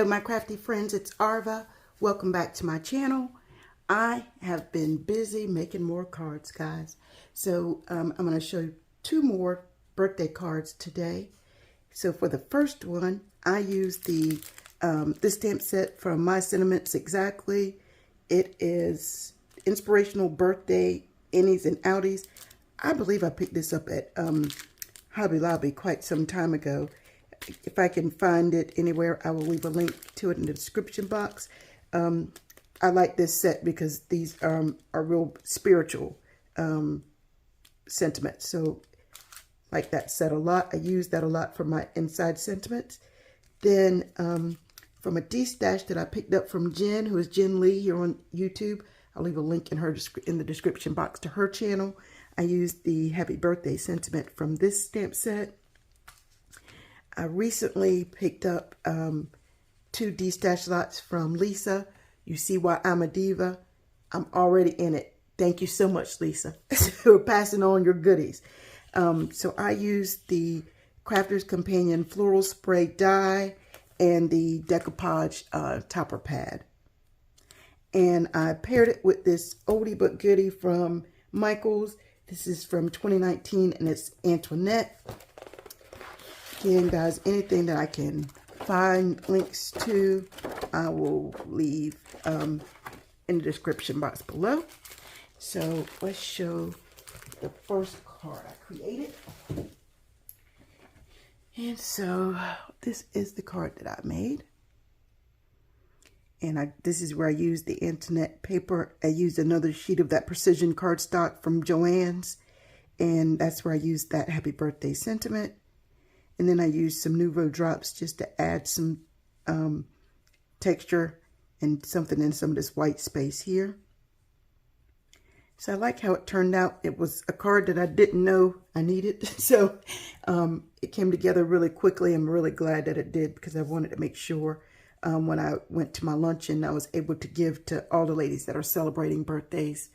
Hello my crafty friends, it's Arva. Welcome back to my channel. I have been busy making more cards, guys. So I'm going to show you two more birthday cards today. So for the first one, I used the this stamp set from My Sentiments Exactly. It is Inspirational Birthday Innies and Outies. I believe I picked this up at Hobby Lobby quite some time ago. If I can find it anywhere, I will leave a link to it in the description box. I like this set because these are real spiritual sentiments. So like that set a lot. I use that a lot for my inside sentiments. Then from a D-stash that I picked up from Jen, who is Jen Lee here on YouTube. I'll leave a link in the description box to her channel. I used the Happy Birthday sentiment from this stamp set. I recently picked up two D-stash lots from Lisa. You See Why I'm a Diva. I'm already in it. Thank you so much, Lisa, for passing on your goodies. So I used the Crafter's Companion Floral Spray Die and the Decoupage Topper Pad. And I paired it with this oldie but goodie from Michaels. This is from 2019 and it's Antoinette. Again, guys, anything that I can find links to, I will leave in the description box below. So let's show the first card I created. And so this is the card that I made. And this is where I used the Antoinette paper. I used another sheet of that precision cardstock from Joann's. And that's where I used that Happy Birthday sentiment. And then I used some Nouveau drops just to add some texture and something in some of this white space here. So I like how it turned out. It was a card that I didn't know I needed. So it came together really quickly. I'm really glad that it did because I wanted to make sure when I went to my luncheon, I was able to give to all the ladies that are celebrating birthdays.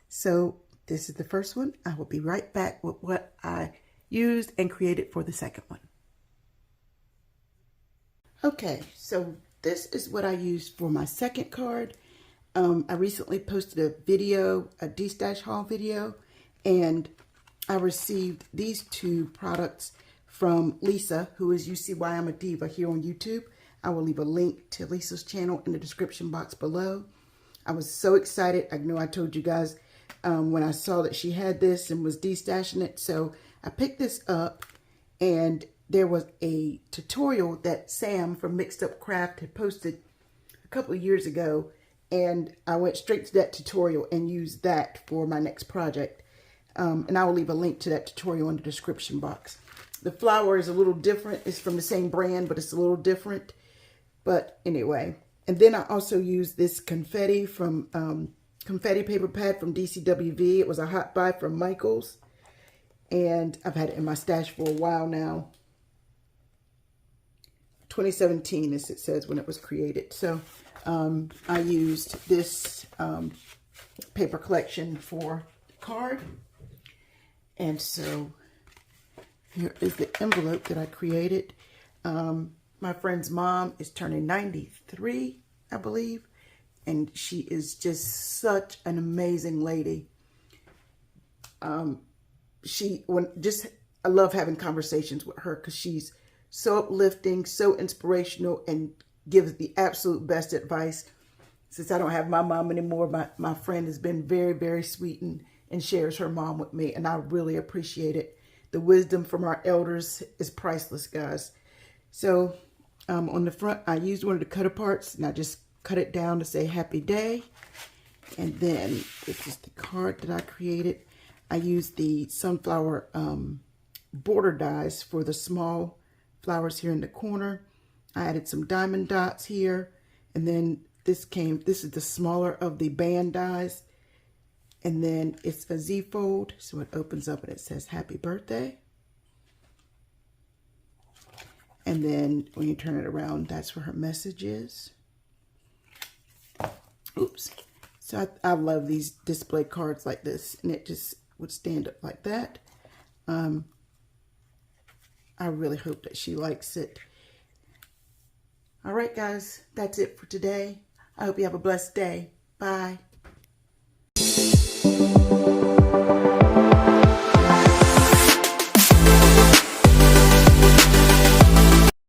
So this is the first one. I will be right back with what I used and created for the second one. Okay, so this is what I used for my second card. I recently posted a video, a D-stash haul video, and I received these two products from Lisa, who is You See Why I'm a Diva here on YouTube. I will leave a link to Lisa's channel in the description box below. I was so excited. I know I told you guys when I saw that she had this and was D-stashing it. So I picked this up and there was a tutorial that Sam from Mixed Up Craft had posted a couple of years ago. And I went straight to that tutorial and used that for my next project. And I will leave a link to that tutorial in the description box. The flower is a little different. It's from the same brand, but it's a little different. But anyway. And then I also used this confetti from confetti paper pad from DCWV. It was a hot buy from Michaels. And I've had it in my stash for a while now. 2017, as it says, when it was created. So I used this paper collection for the card. And so here is the envelope that I created. My friend's mom is turning 93, I believe. And she is just such an amazing lady. I love having conversations with her because she's so uplifting, so inspirational, and gives the absolute best advice. Since I don't have my mom anymore, my friend has been very, very sweet and shares her mom with me, and I really appreciate it. The wisdom from our elders is priceless, guys. So on the front, I used one of the cut aparts, and I just cut it down to say Happy Day. And then this is the card that I created. I used the sunflower border dies for the small flowers here in the corner. I added some diamond dots here, and then this is the smaller of the band dies, and then it's a Z fold, so it opens up and it says Happy Birthday. And then when you turn it around, that's where her message is. Oops. So I love these display cards like this, and it just would stand up like that. I really hope that she likes it. All right, guys, that's it for today. I hope you have a blessed day. Bye.